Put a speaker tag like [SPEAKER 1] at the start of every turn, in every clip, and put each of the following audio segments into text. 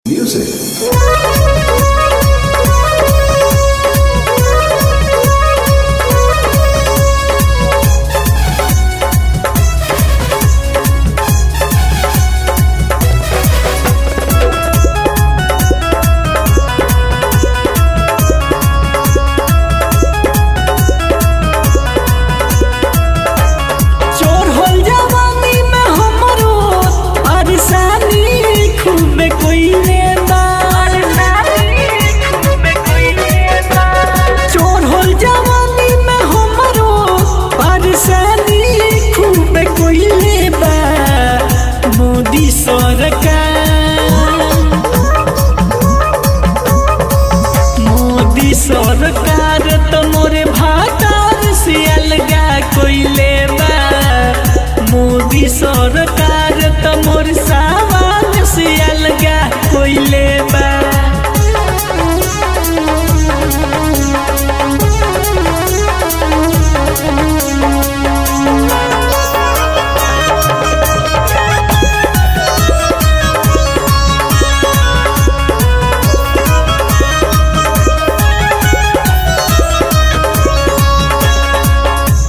[SPEAKER 1] Music.
[SPEAKER 2] सरकार तो मोरे भातार से अलगा कोइले बा। मोदी सरकार तो मोर सामान से अलगा कोइले बा।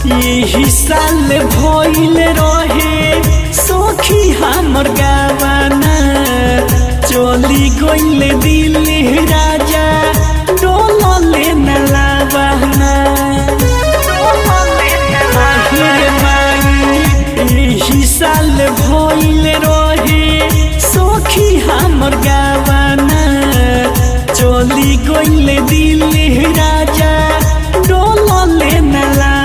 [SPEAKER 2] यही साल भइल रहे सखी हमर गावाना, चली गइल दिल्ली राजा डोलले न लावाना। यही साल भइल रहे सखी हमर गावाना, चली गइल दिल्ली राजा डोलले न लावाना।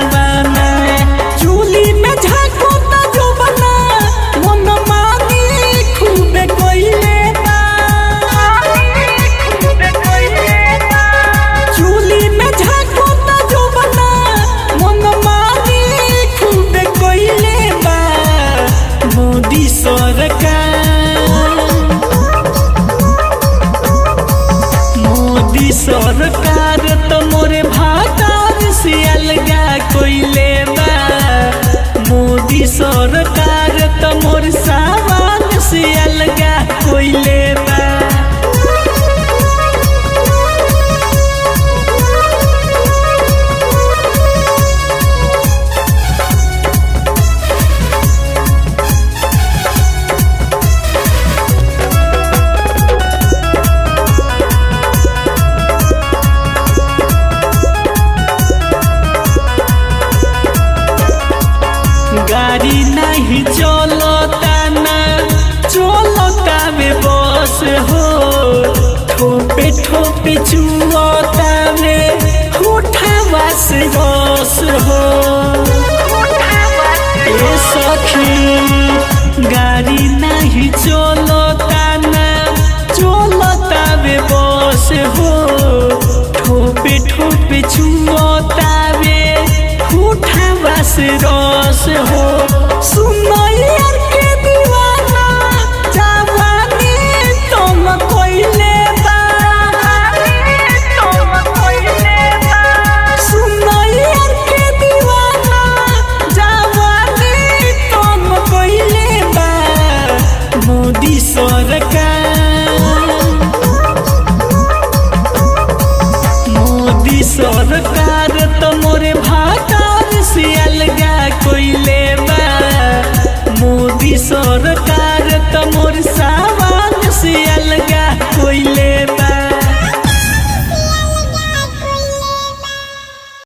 [SPEAKER 2] सरकार तो मोरे भातार से अलगा कोइले बा। मोदी सरकार तो मोर सामान से अलगा कोइले बा। गाड़ी नहीं चलता ना चलता में बस हो, ठोपे ठोपे चुआता में उठावा से बस हो। ए सखी गाड़ी नहीं चलता ना चलता में बस हो, ठोपे ठोपे चुआता में उठावा से रस हो। सुनो यार के दीवाना जवानी तुम कोइले बा। सुनो यार के दीवाना जवानी तुम कोइले बा। मोदी सरकार